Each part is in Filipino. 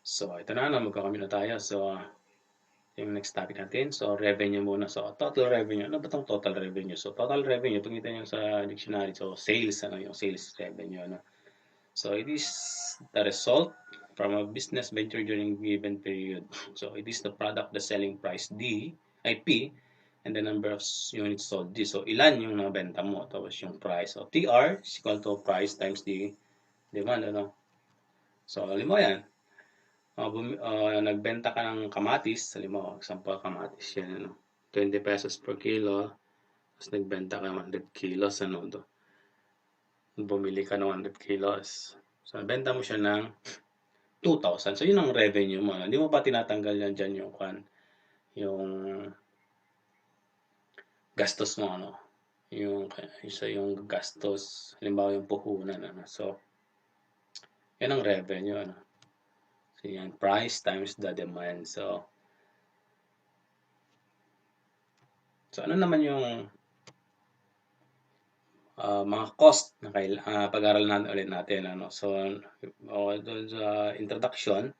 So, ito na, magkakamit na tayo. So, yung next topic natin. So, revenue muna. So, total revenue. Ano ba itong total revenue? So, total revenue, pagkita nyo sa dictionary. So, sales, yung sales revenue, So, it is the result from a business venture during a given period. So, it is the product, the selling price, P, and the number of units sold, D. So, ilan yung nabenta mo? Tapos yung price. So, TR is equal to price times the demand, So, alam mo yan. Nagbenta ka ng kamatis, halimbawa, example, kamatis yan, 20 pesos per kilo, tapos nagbenta ka ng 100 kilos, bumili ka ng 100 kilos. So, nabenta mo siya ng 2,000. So, yun ang revenue mo. Hindi mo pa tinatanggal yan dyan yung gastos mo, yung gastos, halimbawa yung puhunan, So, yan ang revenue, So, yan, price times the demand. So, ano naman yung mga cost na pag-aralan ulit natin, So, doon sa introduction,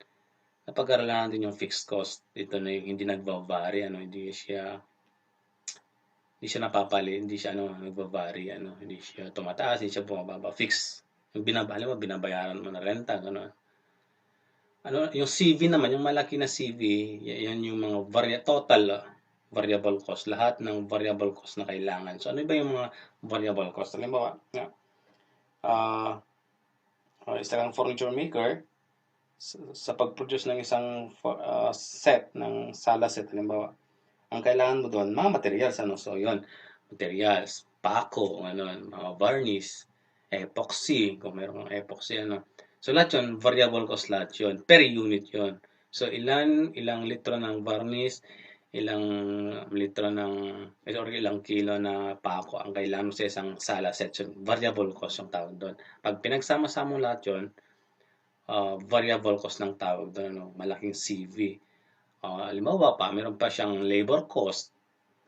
napag-aralan natin yung fixed cost. Ito na yung hindi nagva-vary, hindi siya napapali, hindi siya nagva-vary, hindi siya tumataas, hindi siya bumababa. Fixed. Yung binabayaran mo na renta, gano'n. Yung CV naman, yung malaki na CV, yan yung mga total variable cost, lahat ng variable cost na kailangan. So, ano ba yung mga variable cost? Halimbawa, isa kang furniture maker, sa pag-produce ng isang set ng sala set, halimbawa, ang kailangan mo doon, mga materials, So, yun, materials, pako, mga varnish, epoxy, kung mayroong epoxy, So, lahat yun, variable cost lahat yun, per unit yun. So, ilang litro ng varnish, ilang litro or ilang kilo na pako ang kailangan mo sa isang sala set. So, variable cost yung tawag doon. Pag pinagsama-sama mo lahat yun, variable cost ng tawag doon, malaking CV. Halimbawa pa, meron pa siyang labor cost,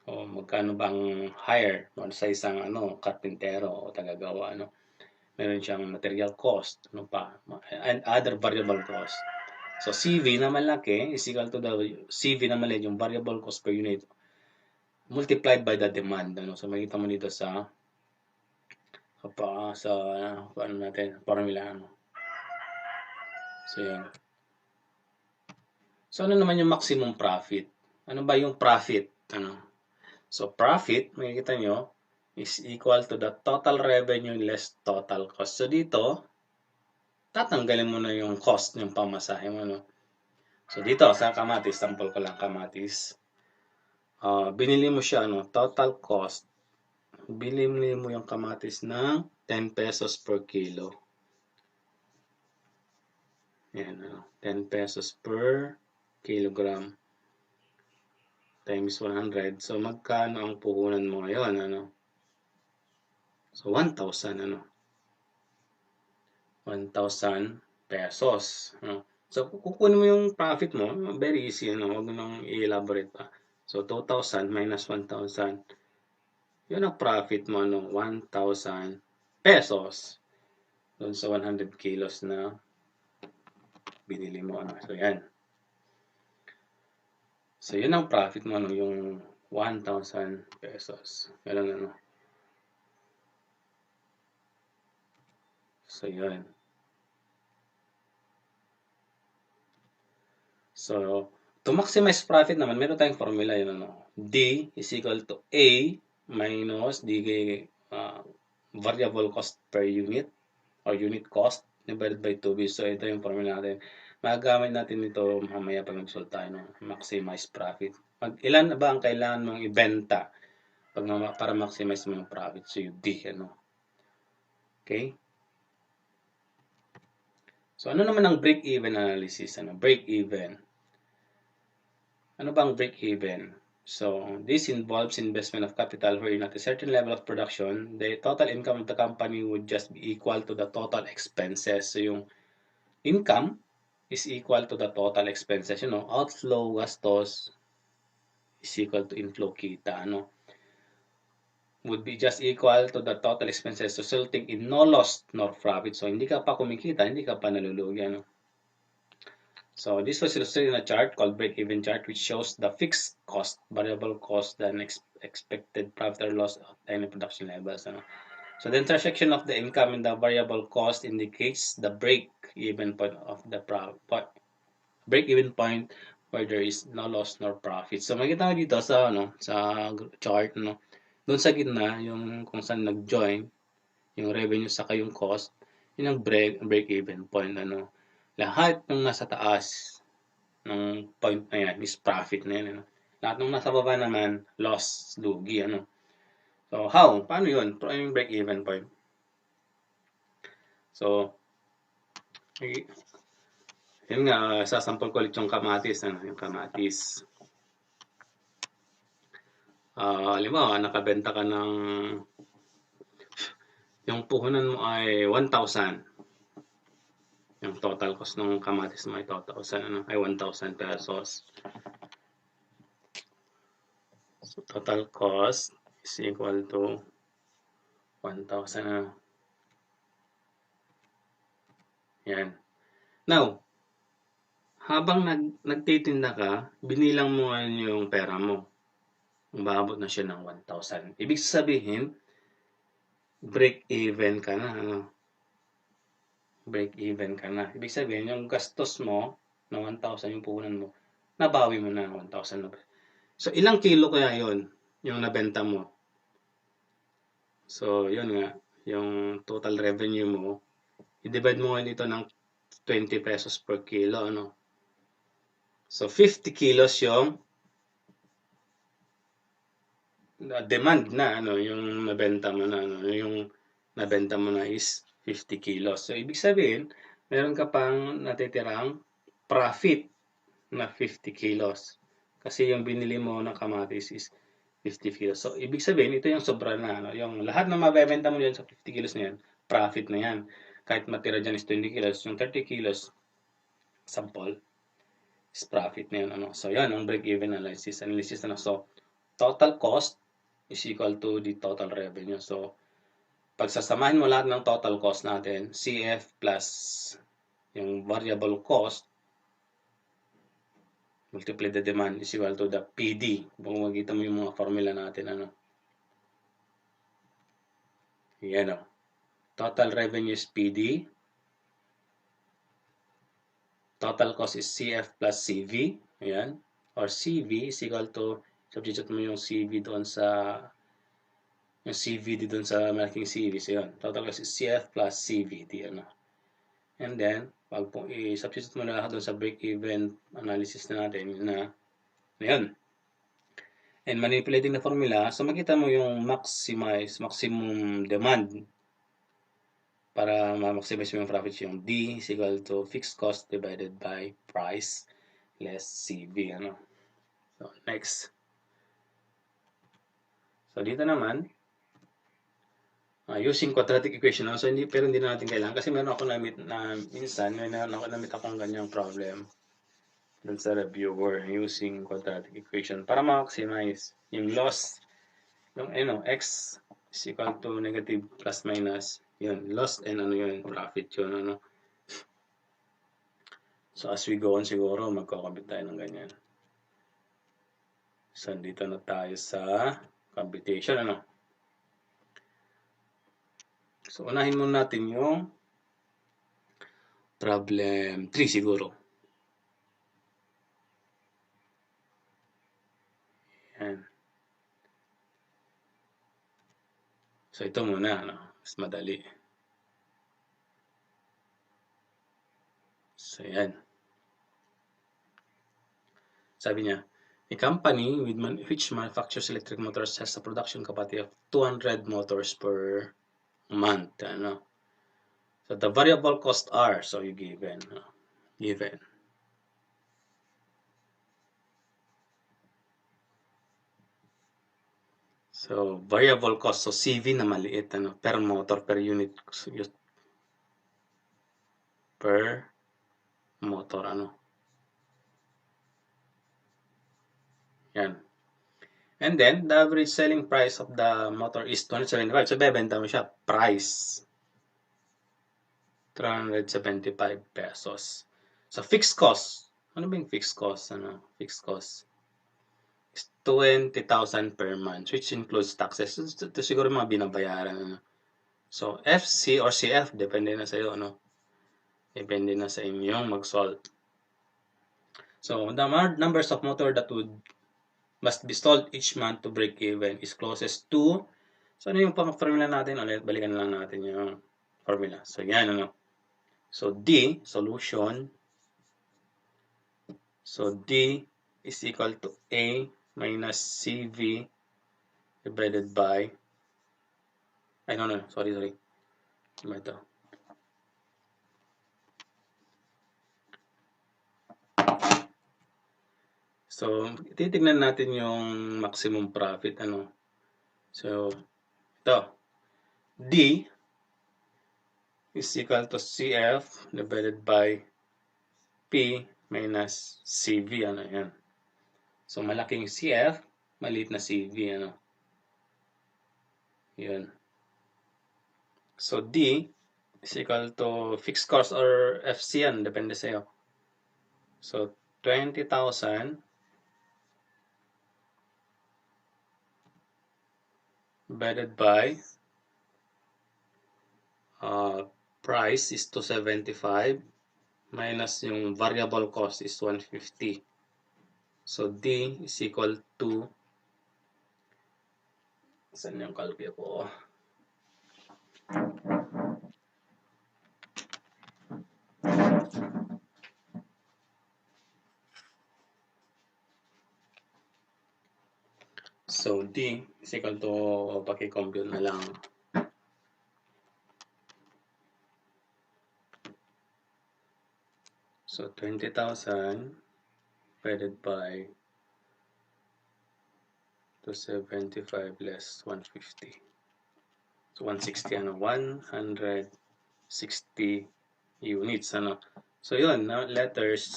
magkano bang hire sa isang karpintero o tagagawa, meron siyang material cost, and other variable cost. So, CV na malaki is equal to the CV na maliit, yung variable cost per unit, multiplied by the demand, So, makita mo dito sa formula, So, yan. So, ano naman yung maximum profit? Ano ba yung profit? So, profit, makikita nyo, is equal to the total revenue less total cost. So, dito, tatanggalin mo na yung cost ng pamasahe mo, So, dito, sa kamatis, sample ko lang kamatis. Binili mo siya, total cost. Binili mo yung kamatis ng 10 pesos per kilo. Yan, 10 pesos per kilogram times 100. So, magkano ang puhunan mo ngayon, So, 1,000, 1,000 pesos, So, kukunin mo yung profit mo, very easy, Huwag mo nang i-elaborate pa. So, 2,000 minus 1,000. Yun ang profit mo, 1,000 pesos. Doon sa 100 kilos na binili mo, So, yan. So, yun ang profit mo, yung 1,000 pesos. Yan, So, yun. So, to maximize profit naman, meron tayong formula yun, D is equal to A minus variable cost per unit or unit cost divided by 2B. So, ito yung formula natin. Magagamit natin ito mamaya pag nag-solve tayo, maximize profit. Ilan ba ang kailangan mong ibenta para maximize mo yung profit? So, yung D, Okay? So, ano naman ang break-even analysis? Break-even. Ano bang break-even? So, this involves investment of capital wherein at a certain level of production, the total income of the company would just be equal to the total expenses. So, yung income is equal to the total expenses. Outflow gastos is equal to inflow kita, would be just equal to the total expenses resulting in no loss nor profit. So, hindi ka pa kumikita, hindi ka pa nalulugi, So this was illustrated in a chart called break-even chart, which shows the fixed cost, variable cost, then expected profit or loss at any production levels. Ano. So the intersection of the income and the variable cost indicates the break-even point of the break-even point where there is no loss nor profit. So makita mo dito sa chart doon sa gitna yung kung saan nag-join yung revenue saka yung cost, yun ang break-even point Lahat ng nasa taas ng point na yan is profit na yan Lahat ng nasa baba naman loss, lugi So how? Paano yun? Paano yung break-even point? So yun nga, sasample ko ulit yung kamatis. Yung kamatis. Halimbawa, nakabenta ka ng yung puhunan mo ay 1,000. Yung total cost ng kamatis mo ay 2,000, ay 1,000 pesos. So, total cost is equal to 1,000. Yan. Now, habang nagtitinda ka, binilang mo yung pera mo. Umabot na siya ng 1,000. Ibig sabihin, break-even ka na. Break-even ka na. Ibig sabihin, yung gastos mo ng 1,000, yung puhunan mo, nabawi mo na ng 1,000. So, ilang kilo kaya yon yung nabenta mo? So, yun nga, yung total revenue mo, i-divide mo ngayon ito ng 20 pesos per kilo, So, 50 kilos yung demand na, yung nabenta mo na, yung nabenta mo na is 50 kilos. So, ibig sabihin, meron ka pang natitirang profit na 50 kilos. Kasi yung binili mo ng kamatis is 50 kilos. So, ibig sabihin, ito yung sobra na, yung lahat na mabebenta mo dyan sa 50 kilos na yan, profit na yan. Kahit matira dyan is 20 kilos, yung 30 kilos, sample, is profit na yun. So, yan ang break-even analysis. So, total cost is equal to the total revenue. So, pagsasamahin mo lahat ng total cost natin, CF plus yung variable cost, multiply the demand is equal to the PD. Kung makikita mo yung mga formula natin, Yan Total revenue is PD. Total cost is CF plus CV. Ayan. Or CV is equal to, substitute mo yung CV doon sa malaking CV. So, yun. Total cost is CF plus CVD. And then, pag i-substitute mo na lahat doon sa break-even analysis natin, yun. And manipulating the formula, so makita mo yung maximum demand para ma-maximize mo yung profit, yung D is equal to fixed cost divided by price less CV. So, next. So, dito naman, using quadratic equation. So, pero hindi na natin kailangan kasi meron ako na-meet na minsan, na-meet akong ganyang problem dun sa reviewer using quadratic equation para ma-maximize yung loss. Yung x is equal to negative plus minus. Yun, loss and yun, profit yun. So, as we go on siguro, magkakabit tayo ng ganyan. So, dito na tayo sa computation, So, unahin muna natin yung problem 3 siguro. Yan. So, ito muna, mas madali. So, yan. Sabi niya, a company which manufactures electric motors has a production capacity of 200 motors per month. So, the variable costs are, so you given. So, variable cost. So, CV na maliit, per motor, per unit, per motor, Yan. And then, the average selling price of the motor is 275. So, bebenta mo siya. Price. 375 pesos. So, fixed cost. Ano ba yung fixed cost? Fixed cost is 20,000 per month, which includes taxes. Ito siguro mga binabayaran. So, FC or CF, depende na sa'yo, Depende na sa inyong mag-solve. So, the numbers of motor that must be sold each month to break even is closest to. So, ano yung formula natin? Ulit, balikan lang natin yung formula. So, yan, So, D, solution. So, D is equal to A minus CV divided by, sorry. Ito. So, titignan natin yung maximum profit, So, ito. D is equal to CF divided by P minus CV, yan. So, malaking CF, maliit na CV, Yun. So, D is equal to fixed cost or FC yan, depende sa'yo. So, 20,000 divided by price is 275 minus yung variable cost is 150. So, D is equal to, saan yung calculate ko? So, D is equal to, paki-compute na lang. So, 20,000 divided by 275 less 150. So, 160, 160 units, So, yun, letters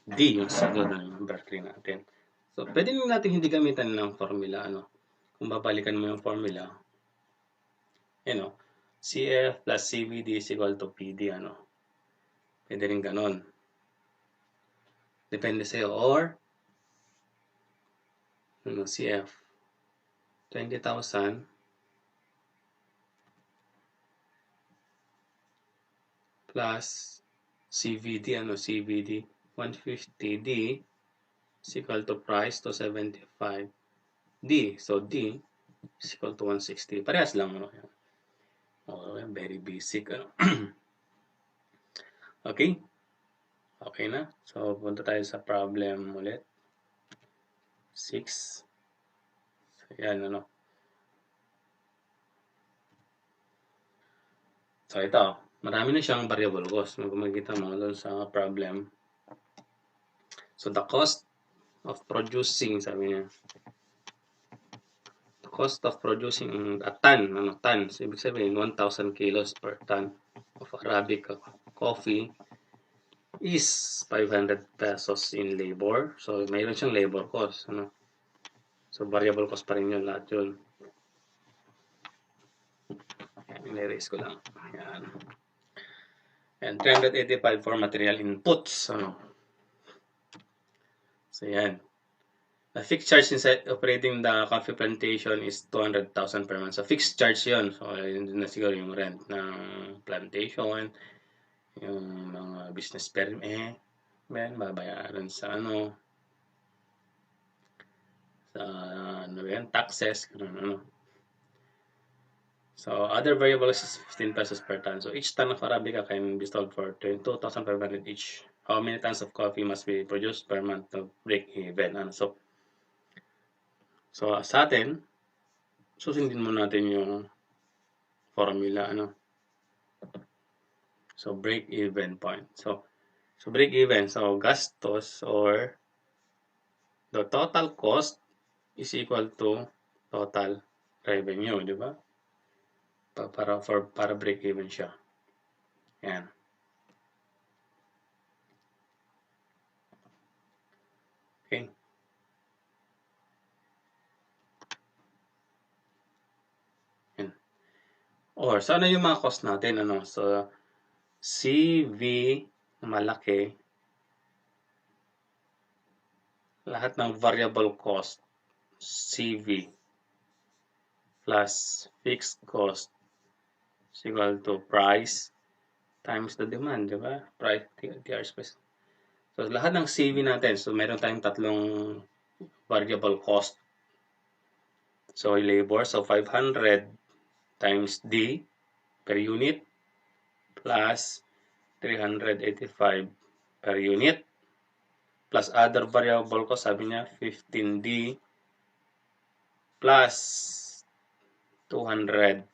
D yung sagot ng number 3 natin. So, pwede natin hindi gamitan ng formula, Kung babalikan mo yung formula, CF plus CVD is equal to PD, Pwede rin ganon. Depende sa'yo. Or, CF, 20,000 plus CVD, CVD, 150D is equal to price to 75. D, so D is equal to 160. Parehas lang, very basic, Okay? Okay na? So, punta tayo sa problem ulit. 6. So, yan, So, ito. Marami na siyang variable cost. Makikita mo doon sa problem. So, the cost of producing, sabi niya. The cost of producing a ton, ton. So, ibig sabihin, 1,000 kilos per ton of Arabica coffee is 500 pesos in labor. So, mayroon siyang labor cost, So, variable cost pa rin yun, lahat yun. In-erase ko lang. Ayan. And 385 for material inputs. So, yan. The fixed charge inside operating the coffee plantation is 200,000 per month. So, fixed charge yun. So, yun na siguro yung rent ng plantation, yung mga business permit, babayaran sa taxes, So, other variables is 15 pesos per ton. So, each ton of Arabica can be sold for 22,500 each. How many tons of coffee must be produced per month to break even? So, sa atin, susundin mo natin yung formula, So, break even point. So break even. So, gastos or the total cost is equal to total revenue, di ba? Para break even siya. Yan. Okay. Yan. Or, so ano yung mga cost natin, So, CV malaki lahat ng variable cost, CV, plus fixed cost is equal to price times the demand, di ba? Price, TR space. So, lahat ng CV natin, so meron tayong tatlong variable cost. So, labor, so 500 times D per unit plus 385 per unit plus other variable cost, sabi niya 15D plus 200,000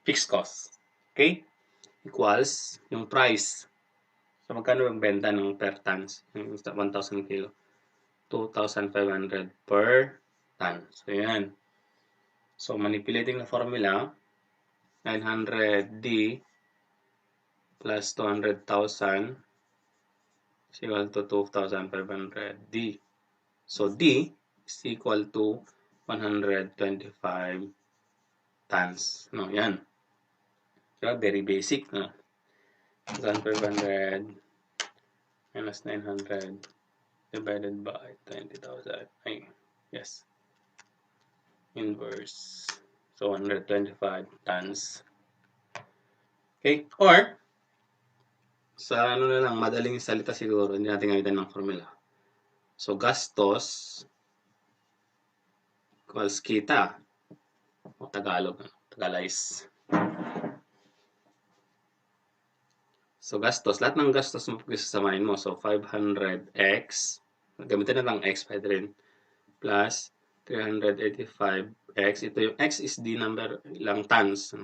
fixed cost. Okay? Equals yung price. So, magkano ang benta ng per tons? Yung 1,000 kilo. 2,500 per ton. So, yan. So, manipulating the formula, 900D plus 200,000 is equal to 2,500D. So, D is equal to 125 tons. No, yan. Diba? Very basic. No? 1,500 minus 900 divided by 20,000. Ay, yes. Inverse. So, 125 tons. Okay? Or, sa ano na lang, madaling salita siguro, hindi natin gamitan ng formula. So, gastos equals kita. O Tagalog, Tagalize. So, gastos. Lahat ng gastos mo sasamahin mo. So, 500x. Gamitin na lang x, pwede rin. Plus 385x. Ito yung x is the number ilang tons.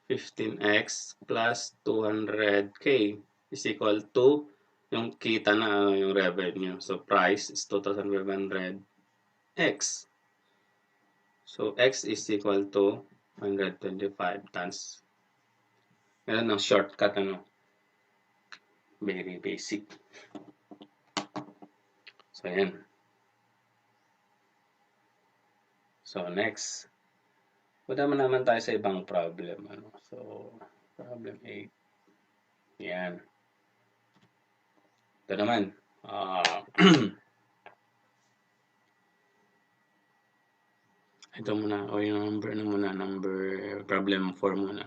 15x plus 200k is equal to yung kita na yung revenue. So, price is 2,500x. So, x is equal to 125 tons. Meron ng shortcut, ano? Very basic. So, yan. So, next. Punta naman tayo sa ibang problem. Ano? So, problem 8. Yan. Ito naman. Ito muna. O yung number na muna. Number problem 4 muna.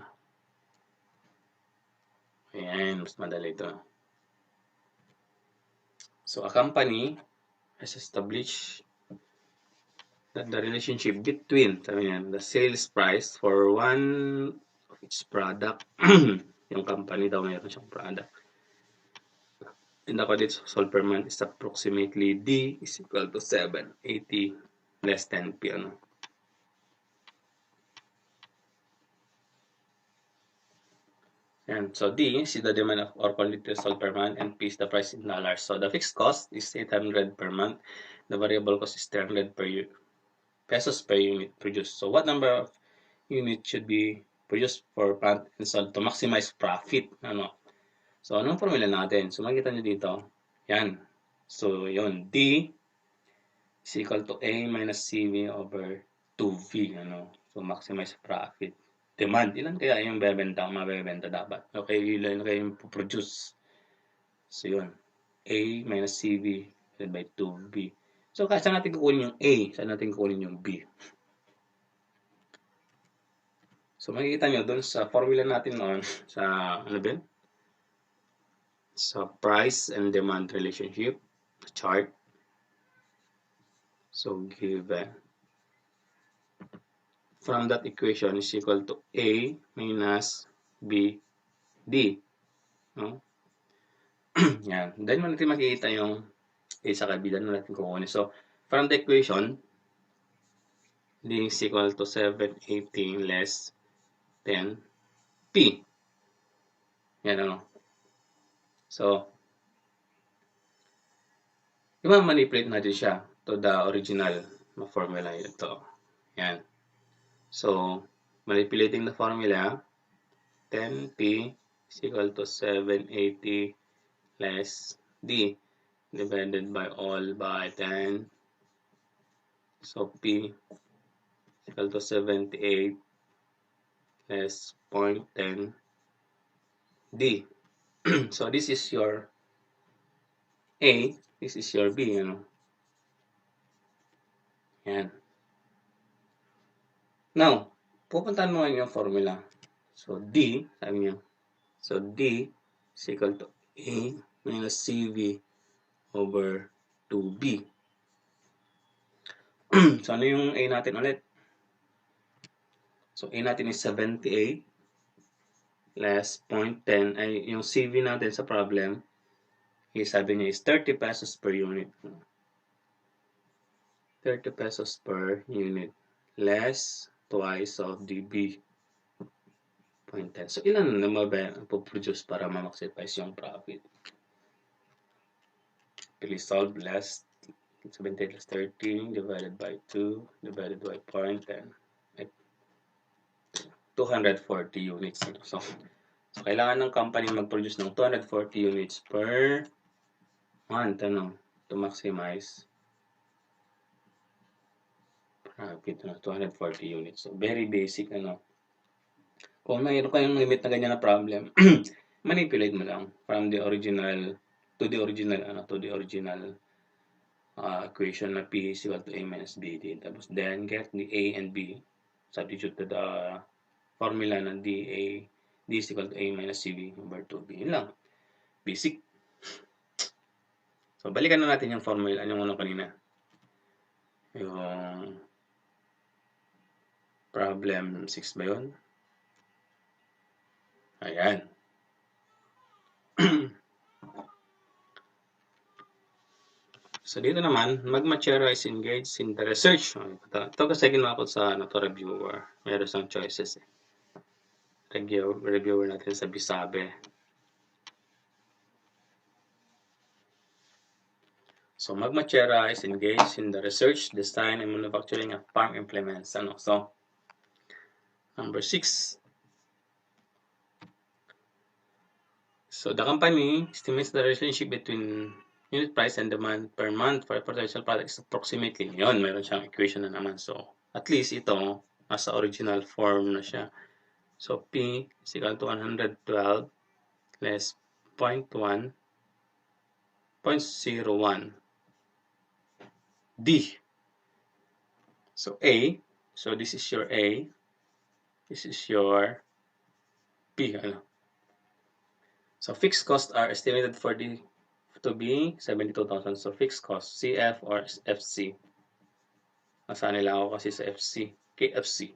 Ayan. Mas madali ito. So, a company has established that the relationship between, sabi niya, the sales price for one of its product, yung company daw mayroon siyang product, and the quantity sold per month is approximately D is equal to 780 less than P. Ano? And so D is the demand of or quantity sold per month, and P is the price in dollars. So the fixed cost is 800 per month. The variable cost is 300 pesos per unit produced. So what number of units should be produced for plant and sold to maximize profit? Ano? So anong formula natin? So makikita nyo dito. Yan. So yun. D is equal to A minus CV over 2V. Ano? So maximize profit. Demand. Ilan kaya yung bebenta? Mabebenta dapat. Okay, ilan kaya yung produce? So yun. A minus CV divided by 2V. So saan natin kukunin yung A? Saan natin kukunin yung B? So makikita nyo doon sa formula natin noon sa ano ba? Sa price and demand relationship chart. So given from that equation is equal to A minus B D. No? Yan. Then mo natin makikita yung A sa kabila na natin kukunin. So from the equation, D is equal to 780 less than P. Yan ano. So, i-manipulate natin siya to the original na formula ito. Yan. So, manipulating the formula, 10P is equal to 780 less D divided by all by 10. So, P is equal to 78 less 0.10 D. So, this is your A, this is your B, ano? Yan. Now, pupuntahan mo ngayon yung formula. So, D, sabi niya. So, D is equal to A minus CV over 2B. So, ano yung A natin ulit? So, A natin is 78 less 0.10. Ay, yung CV natin sa problem, sabi niya is 30 pesos per unit. 30 pesos per unit less twice of DB 0.10. So, ilan naman ba po-produce para ma-maximize yung profit? Please solve less 78 plus 30 divided by 2 divided by 0.10. 240 units. So, kailangan ng company mag-produce ng 240 units per month, ano, to maximize profit, 240 units. So, very basic, ano. Kung mayroon kayong limit na ganyan na problem, manipulate mo lang from the original to the original equation na P is equal to A minus BD. Tapos, then, get the A and B, substitute to the formula ng D is equal to A minus CV over 2B. Yun lang. Basic. So, balikan na natin yung formula. Yung ano kanina. Yung problem 6 ba yun? Ayan. So, dito naman, Magmachera is engaged in the research. Ito kasi ginawa ko sa reviewer. Meron sang choices. Reviewer natin sa PSABE. So, Magmachera is engaged in the research, design, and manufacturing of farm implements. Ano? So, number 6. So, the company estimates the relationship between unit price and demand per month for potential products approximately. Yun, meron siyang equation na naman. So, at least ito, nasa original form na siya. So, P is equal to 112 less 0.1, 0.01. D. So, A. So, this is your A. This is your P. Ano? So, fixed costs are estimated to be 72,000. So, fixed cost, CF or FC. Nasaan nila ako kasi sa FC, KFC.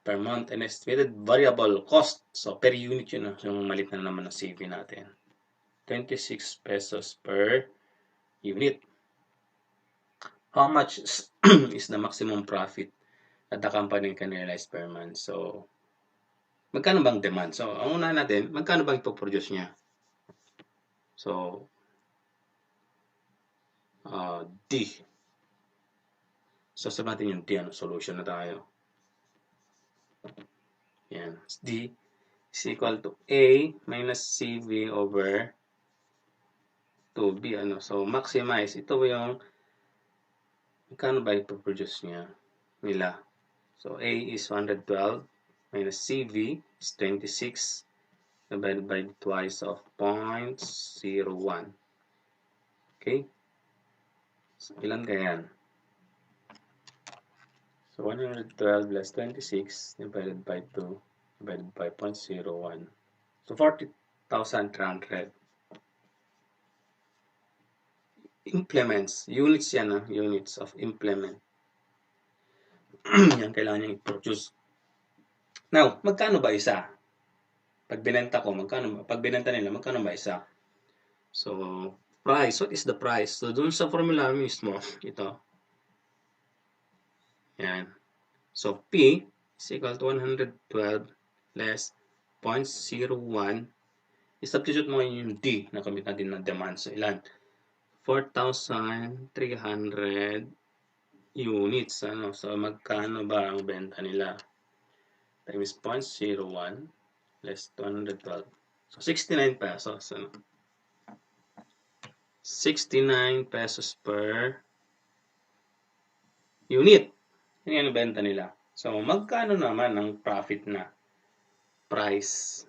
Per month and estimated variable cost. So, per unit yun. Yung malit na naman na CV natin. 26 pesos per unit. How much is the maximum profit that the company can realize per month? So, magkano bang demand? So, ang una natin, magkano bang ipoproduce niya? So, D. So, sabihin natin yung D, ano, solution na tayo. Yan. D is equal to A minus CV over 2B. Ano? So, maximize. Ito yung, magkano ba ipoproduce niya? Nila. So, A is 112 minus CV is 26 divided by twice of 0.01. Okay? So, ilan kaya yan? So, 112 plus 26 divided by 2 divided by 0.01. So, 40,300. Implements. Units yan, units of implement. Yan kailangan niyang i-produce. Now, magkano ba isa? Pag binenta ko, pag binenta nila, magkano ba isa? So, price. What is the price? So, dun sa formula mismo, ito. Yan. So, P is equal to 112 less 0.01. I-substitute mo yung D na kamit natin ng demand. So, ilan? 4,300 units. Ano? So, magkano ba ang benta nila? Times 0.01 less 212. So, 69 pesos. Ano? 69 pesos per unit. Yan ang benta nila. So, magkano naman ang profit na price?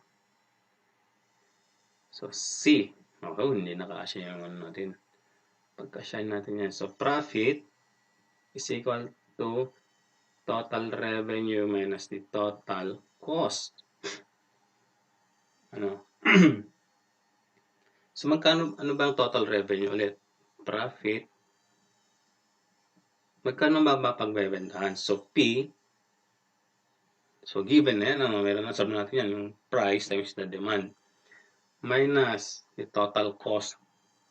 So, C. Okay, hindi nakasya yung ano natin. Pagkasya natin yan. So, profit is equal to total revenue minus the total cost. Ano? So, ano ba ang total revenue ulit? Profit. Magkano ba mapagbebentahan? So, P. So, given na yan. Meron na sabi natin yan. Yung price times the demand. Minus the total cost.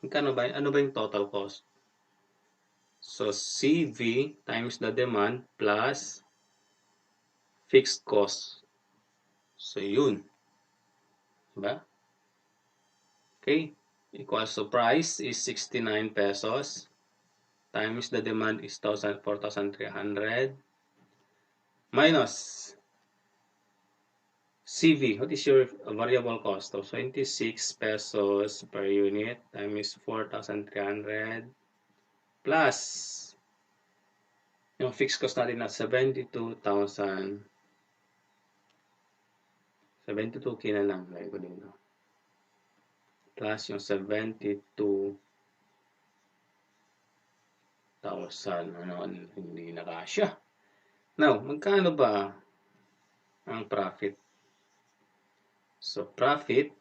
Magkano ba? Ano ba yung total cost? So, CV times the demand plus fixed cost. So, yun. Diba? Okay. Equals to price is 69 pesos times the demand is 4,300 minus CV. What is your variable cost? So, 26 pesos per unit times 4,300 plus yung fixed cost natin na 72,000. 72K na lang. Lagay ko dito. Plus yung 72,000. Hindi nakasya. Now, magkano ba ang profit? So, profit,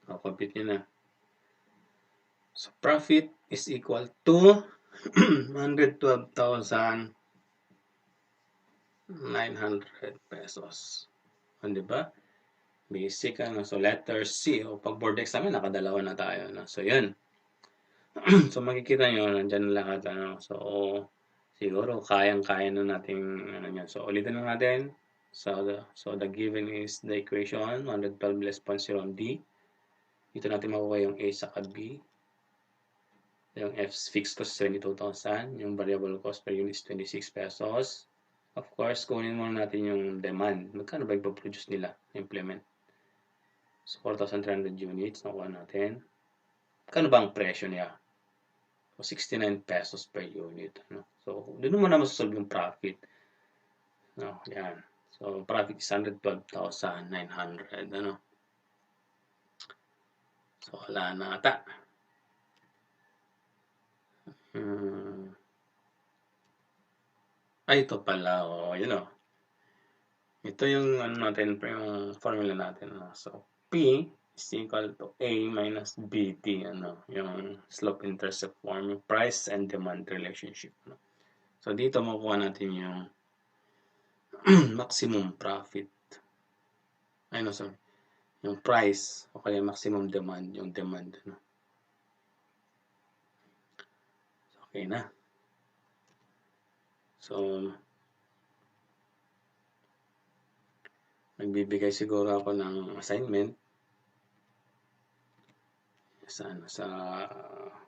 compute nyo na. So, profit is equal to 112,900 pesos. Diba? Basic, So, letter C. O, pag board exam, nakadalawa na tayo. So, yun. So, makikita nyo, nandyan lahat. So, siguro, kayang-kaya na natin, yan. So, ulitin na natin. So, the given is the equation, 112 less 0.0 D. Dito natin makuha yung A saka B. Yung F fixed cost 22,000. Yung variable cost per unit is 26 pesos. Of course, kunin muna natin yung demand. Magkano ba ipaproduce nila? Implement. So, 4,300 units. Nakuha natin. Magkano ba ang presyo niya? So, 69 pesos per unit. So, doon mo na masasolve yung profit. Yan. So, profit is 112,900. So, wala na ata. Ay, ito pala. Ito yung natin, yung formula natin. So, P is equal to A minus BT. Yung slope intercept form, yung price and demand relationship. So, dito makuha natin yung maximum profit. Sorry. Yung price o kaya maximum demand, yung demand. Okay na. So, nagbibigay siguro ako ng assignment sa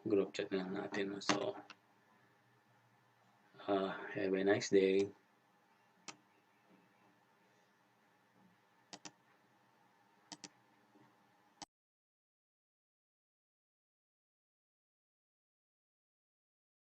group chat na natin. So, have a nice day.